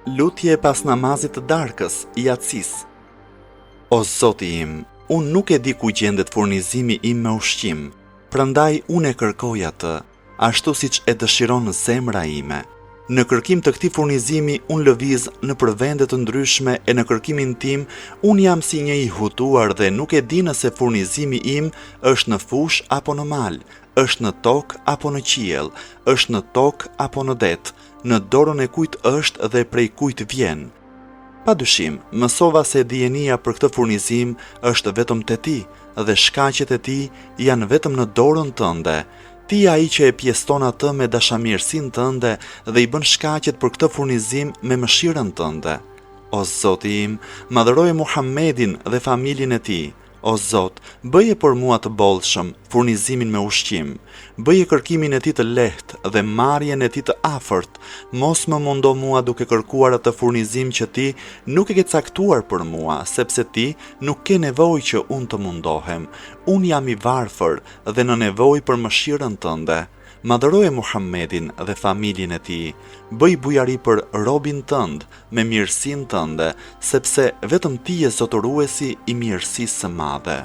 Lutje pas namazit të darkës, Yatsis. O Zoti im, unë nuk e di ku gjendet furnizimi im me ushqim, prandaj unë e kërkoj atë, ashtu siç e dëshiron zemra ime. Në kërkim të këtij furnizimi unë lëviz nëpër vende të ndryshme e në kërkimin tim unë jam si një i hutuar dhe nuk e di nëse furnizimi im është në fush apo në mal, është në tokë apo në qiell, është në tokë apo në det, në dorën e kujt është dhe prej kujt vjen. Padyshim, mësova se dijenia për këtë furnizim është vetëm te ti dhe shkaqet e tij janë vetëm në dorën tënde. Ti ai që e pjeston atë me dashamirësinë tënde dhe i bën shkaqet për këtë furnizim me mëshirën tënde. O Zoti im, madhëroje Muhammedin dhe familjen e tij. O Zot, bëje për mua të bollshëm furnizimin me ushqim, bëje kërkimin e tij të lehtë dhe marrjen e tij të afërt, mos më mundo mua duke kërkuar atë furnizim që ti nuk e ke caktuar për mua, sepse ti nuk ke nevojë që unë të mundohem. Unë jam i varfër dhe në nevojë për mëshirën tënde. Madhëroje Muhammedin dhe familjen e tij, bëj bujari për robin tënd me mirësinë tënde, sepse vetëm ti je zotëruesi i mirësisë së madhe.